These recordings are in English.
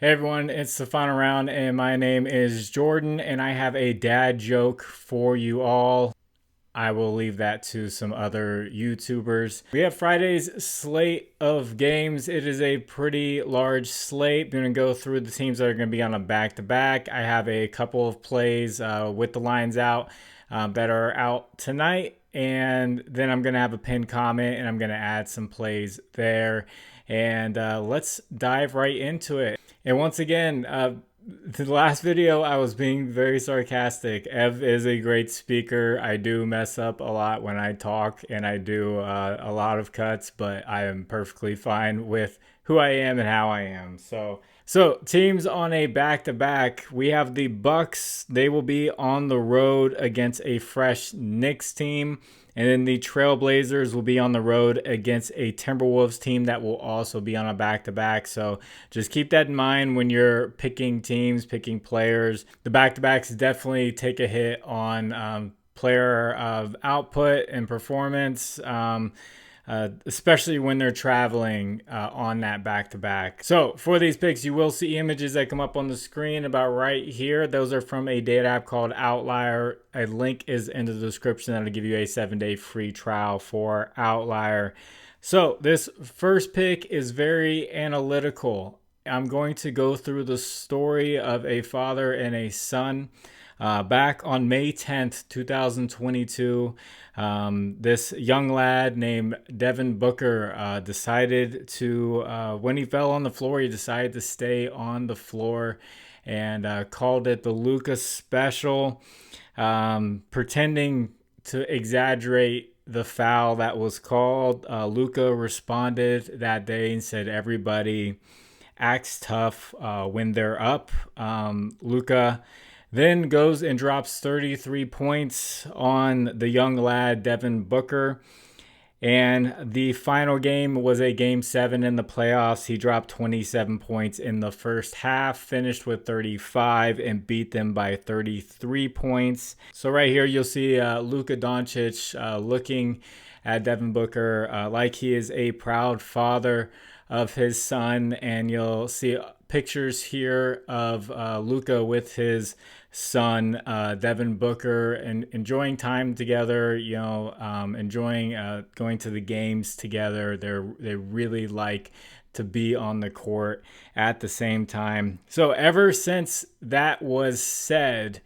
Hey everyone, it's the final round, and my name is Jordan, and I have a dad joke for you all. I will leave that to some other YouTubers. We have Friday's slate of games. It is a pretty large slate. I'm going to go through the teams that are going to be on a back to back. I have a couple of plays with the lines out that are out tonight. And then I'm going to have a pinned comment and I'm going to add some plays there. And let's dive right into it. And once again, the last video I was being very sarcastic. Ev is a great speaker. I do mess up a lot when I talk and I do a lot of cuts, but I am perfectly fine with who I am and how I am. So teams on a back-to-back, we have the Bucks. They will be on the road against a fresh Knicks team. And then the Trailblazers will be on the road against a Timberwolves team that will also be on a back-to-back. So just keep that in mind when you're picking teams, picking players. The back-to-backs definitely take a hit on player output and performance. Especially when they're traveling on that back-to-back. So for these picks, you will see images that come up on the screen about right here. Those are from a data app called Outlier. A link is in the description that'll give you a 7-day free trial for Outlier. So this first pick is very analytical. I'm going to go through the story of a father and a son. Back on May 10th, 2022, this young lad named Devin Booker decided to, when he fell on the floor, he decided to stay on the floor and called it the Luka special, pretending to exaggerate the foul that was called. Luka responded that day and said, "Everybody acts tough when they're up." Luka then goes and drops 33 points on the young lad, Devin Booker. And the final game was a game 7 in the playoffs. He dropped 27 points in the first half, finished with 35, and beat them by 33 points. So right here, you'll see Luka Dončić looking at Devin Booker like he is a proud father of his son. And you'll see pictures here of Luka with his son, Devin Booker, and enjoying time together. Enjoying going to the games together. They really like to be on the court at the same time. So ever since that was said,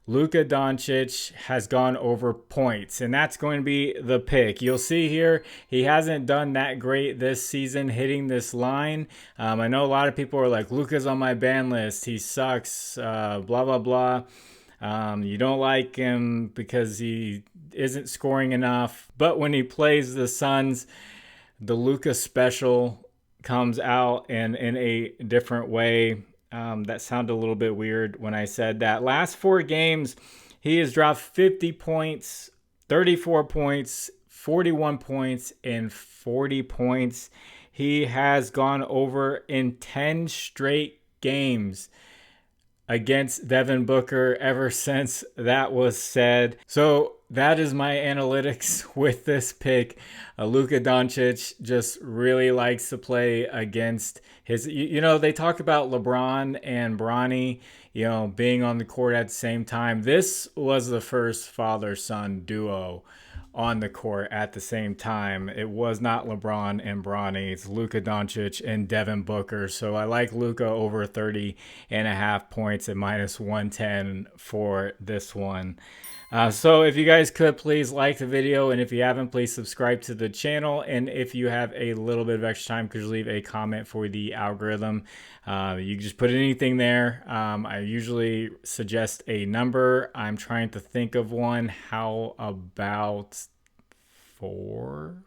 Luka Dončić has gone over points, and that's going to be the pick. You'll see here, he hasn't done that great this season hitting this line. I know a lot of people are like, Luka's on my ban list. He sucks, blah, blah, blah. You don't like him because he isn't scoring enough. But when he plays the Suns, the Luka special comes out in a different way. That sounded a little bit weird when I said that. Last 4 games, he has dropped 50 points, 34 points, 41 points, and 40 points. He has gone over in 10 straight games against Devin Booker ever since that was said. So that is my analytics with this pick. Luka Dončić just really likes to play against his, they talk about LeBron and Bronny, being on the court at the same time. This was the first father-son duo on the court at the same time. It was not LeBron and Bronny. It's Luka Dončić and Devin Booker. So I like Luka over 30.5 points at -110 for this one. So if you guys could please like the video, and if you haven't, please subscribe to the channel. And if you have a little bit of extra time, could you leave a comment for the algorithm? You can just put anything there. I usually suggest a number. I'm trying to think of one. How about four?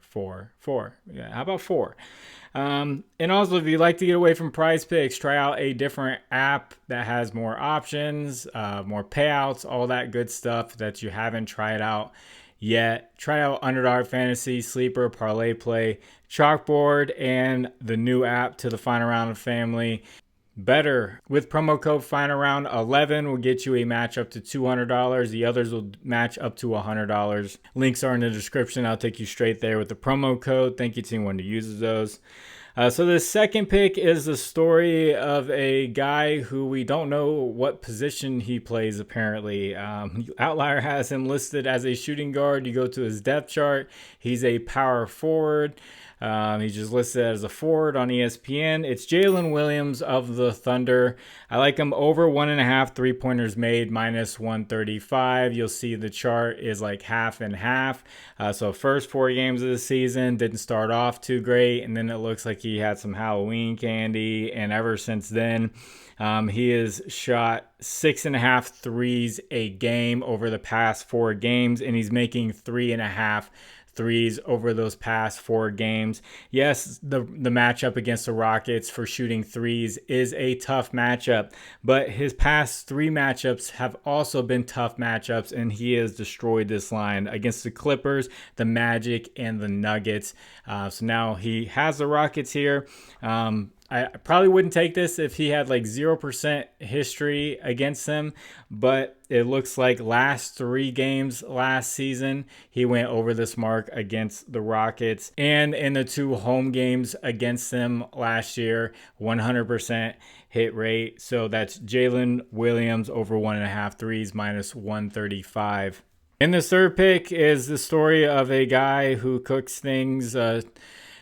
Yeah, how about 4? And also, if you'd like to get away from Prizepicks, try out a different app that has more options, more payouts, all that good stuff that you haven't tried out yet. Try out Underdog Fantasy, Sleeper, ParlayPlay, ChalkBoard, and the new app to the Final Round of Family. Better with promo code Final Round 11 will get you a match up to $200. The others will match up to $100. Links are in the description. I'll take you straight there with the promo code. Thank you to anyone who uses those. So the second pick is the story of a guy who we don't know what position he plays, apparently. Outlier has him listed as a shooting guard. You go to his depth chart, he's a power forward. He's just listed as a forward on ESPN. It's Jaylen Williams of the Thunder. I like him over 1.5 3-pointers made, minus 135. You'll see the chart is like half and half. So first 4 games of the season didn't start off too great, and then it looks like he had some Halloween candy, and ever since then, he has shot 6.5 threes a game over the past 4 games, and he's making 3.5 threes over those past 4 games. Yes, the matchup against the Rockets for shooting threes is a tough matchup, but his past 3 matchups have also been tough matchups, and he has destroyed this line against the Clippers, the Magic, and the Nuggets. So now he has the Rockets here. I probably wouldn't take this if he had like 0% history against them, but it looks like last 3 games last season, he went over this mark against the Rockets. And in the 2 home games against them last year, 100% hit rate. So that's Jaylen Williams over 1.5 threes, minus 135. And the third pick is the story of a guy who cooks things.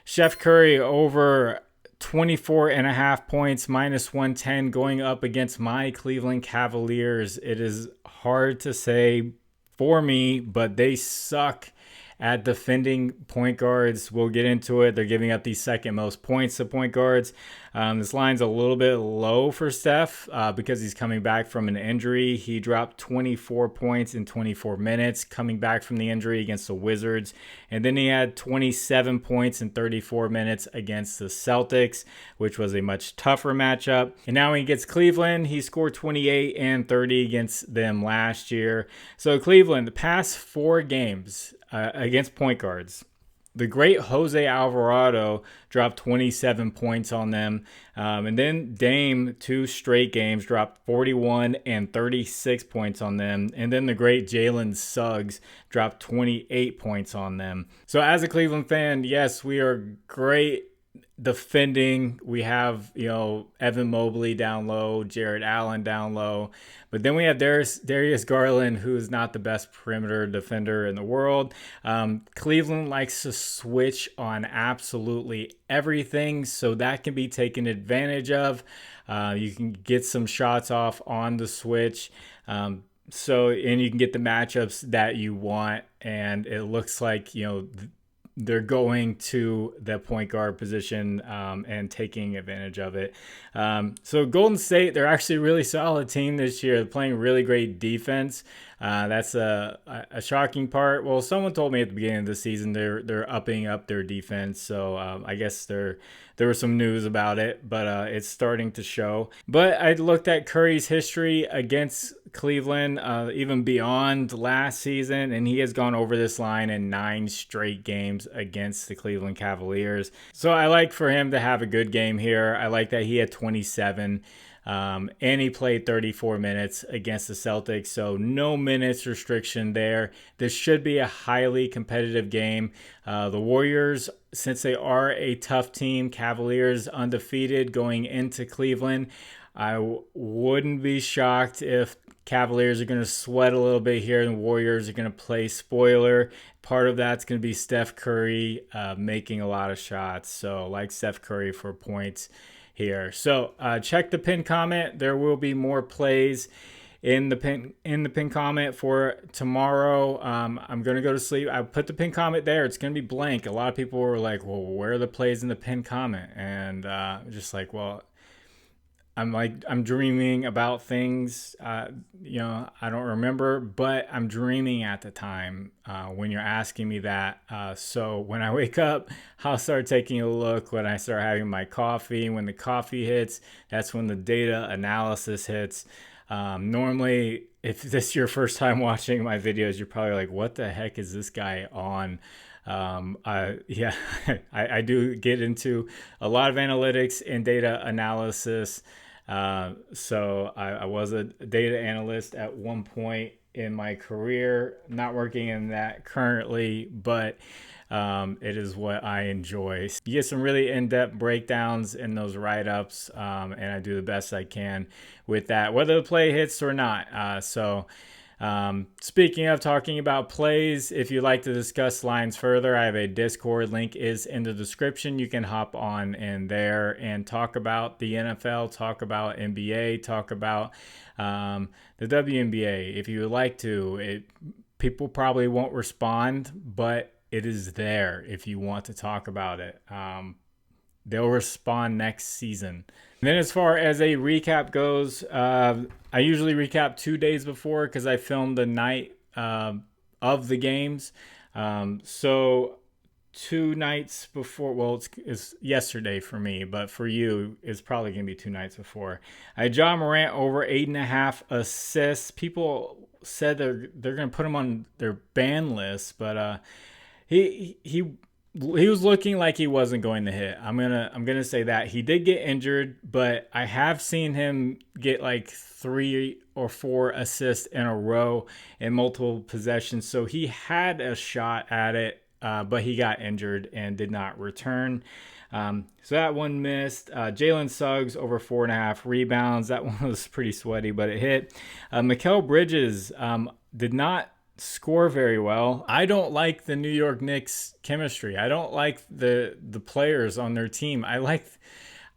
Steph Curry over 24.5 points, minus 110, going up against my Cleveland Cavaliers. It is hard to say for me, but they suck at defending point guards. We'll get into it. They're giving up the second most points to point guards. This line's a little bit low for Steph because he's coming back from an injury. He dropped 24 points in 24 minutes coming back from the injury against the Wizards. And then he had 27 points in 34 minutes against the Celtics, which was a much tougher matchup. And now when he gets Cleveland, he scored 28 and 30 against them last year. So Cleveland, the past 4 games against point guards, the great Jose Alvarado dropped 27 points on them. And then Dame, 2 straight games, dropped 41 and 36 points on them. And then the great Jalen Suggs dropped 28 points on them. So as a Cleveland fan, yes, we are great defending. We have, Evan Mobley down low, Jared Allen down low. But then we have Darius Garland, who is not the best perimeter defender in the world. Cleveland likes to switch on absolutely everything, so that can be taken advantage of. You can get some shots off on the switch. And you can get the matchups that you want. And it looks like, they're going to the point guard position and taking advantage of it. So Golden State, they're actually a really solid team this year. They're playing really great defense. That's a shocking part. Well, someone told me at the beginning of the season they're upping up their defense. So I guess there was some news about it, but it's starting to show. But I looked at Curry's history against Cleveland, even beyond last season, and he has gone over this line in 9 straight games against the Cleveland Cavaliers. So I like for him to have a good game here. I like that he had 27. And he played 34 minutes against the Celtics, so no minutes restriction there. This should be a highly competitive game. The Warriors, since they are a tough team, Cavaliers undefeated going into Cleveland. I wouldn't be shocked if Cavaliers are going to sweat a little bit here and the Warriors are going to play spoiler. Part of that's going to be Steph Curry making a lot of shots, so like Steph Curry for points here. So check the pin comment. There will be more plays in the pin comment for tomorrow. I'm gonna go to sleep. I put the pin comment there. It's gonna be blank. A lot of people were like, "Well, where are the plays in the pin comment?" And just like, well, I'm dreaming about things. I don't remember, but I'm dreaming at the time when you're asking me that. So when I wake up, I'll start taking a look. When I start having my coffee, when the coffee hits, that's when the data analysis hits. Normally, if this is your first time watching my videos, you're probably like, "What the heck is this guy on?" I do get into a lot of analytics and data analysis. So I was a data analyst at one point in my career. I'm not working in that currently, but it is what I enjoy. You get some really in-depth breakdowns in those write-ups, and I do the best I can with that, whether the play hits or not. Speaking of talking about plays, if you'd like to discuss lines further, I have a Discord. Link is in the description. You can hop on in there and talk about the NFL, talk about NBA, talk about the WNBA. If you would like to, people probably won't respond, but it is there if you want to talk about it. They'll respond next season. And then as far as a recap goes, I usually recap 2 days before because I filmed the night of the games. So 2 nights before, well, it's yesterday for me, but for you, it's probably going to be 2 nights before. I had Ja Morant over 8.5 assists. People said they're going to put him on their ban list, but he was looking like he wasn't going to hit. I'm gonna say that he did get injured, but I have seen him get like 3 or 4 assists in a row in multiple possessions. So he had a shot at it, but he got injured and did not return. So that one missed. Jalen Suggs over 4.5 rebounds. That one was pretty sweaty, but it hit. Mikal Bridges did not score very well. I don't like the New York Knicks chemistry. I don't like the players on their team. I like,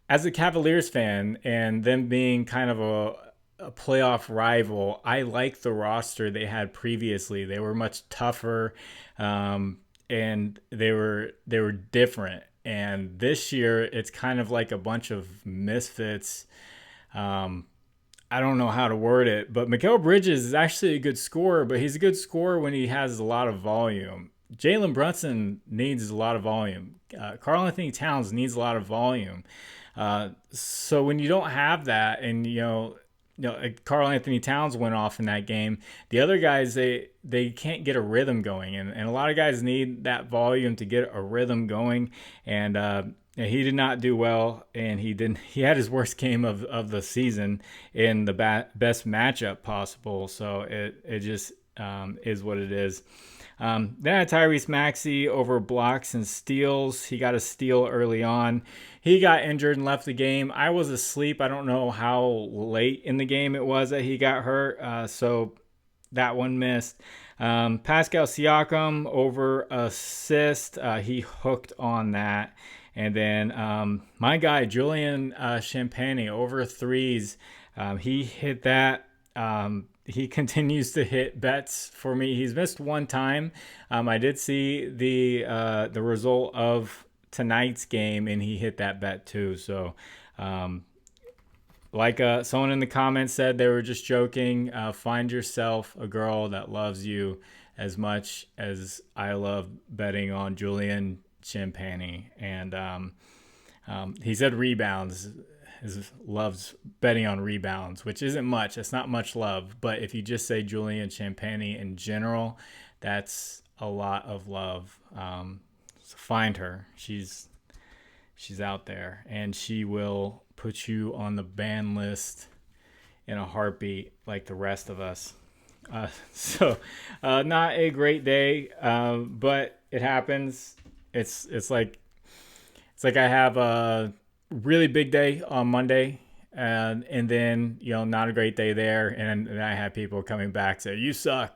as a Cavaliers fan and them being kind of a playoff rival, I like the roster they had previously. They were much tougher, and they were different. And this year, it's kind of like a bunch of misfits. I don't know how to word it, but Mikal Bridges is actually a good scorer, but he's a good scorer when he has a lot of volume. Jalen Brunson needs a lot of volume. Karl-Anthony Towns needs a lot of volume. So when you don't have that, and Karl-Anthony Towns went off in that game, the other guys they can't get a rhythm going, and a lot of guys need that volume to get a rhythm going, and he did not do well, and he had his worst game of the season in the best matchup possible. So it just is what it is. Then I had Tyrese Maxey over blocks and steals. He got a steal early on. He got injured and left the game. I was asleep. I don't know how late in the game it was that he got hurt. So that one missed. Pascal Siakam over assist. He hooked on that. And then my guy, Julian Champagnie, over threes. He hit that. He continues to hit bets for me. He's missed one time. I did see the result of tonight's game, and he hit that bet too. So like someone in the comments said, they were just joking. Find yourself a girl that loves you as much as I love betting on Julian Champagnie. And he said rebounds. Loves betting on rebounds, which isn't much. It's not much love. But if you just say Julian Champagnie in general, that's a lot of love. So find her. She's out there, and she will put you on the ban list in a heartbeat, like the rest of us. So not a great day, but it happens. It's like I have a really big day on Monday, and then not a great day there, and then I have people coming back say you suck,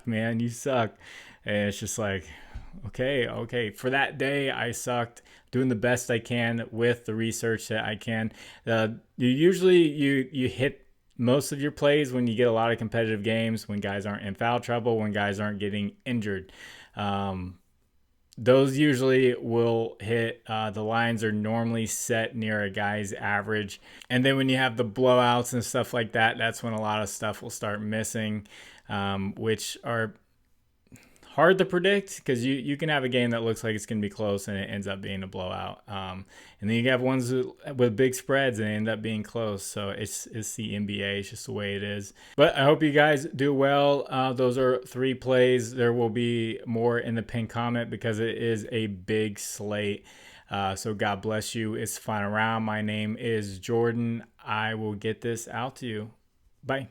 man, you suck, and it's just like okay, for that day I sucked, doing the best I can with the research that I can. You hit most of your plays when you get a lot of competitive games, when guys aren't in foul trouble, when guys aren't getting injured. Those usually will hit. The lines are normally set near a guy's average. And then when you have the blowouts and stuff like that, that's when a lot of stuff will start missing, which are hard to predict, because you can have a game that looks like it's going to be close and it ends up being a blowout. And then you have ones with big spreads and they end up being close. So it's the NBA. It's just the way it is. But I hope you guys do well. Those are 3 plays. There will be more in the pinned comment because it is a big slate. So God bless you. It's the final round. My name is Jordan. I will get this out to you. Bye.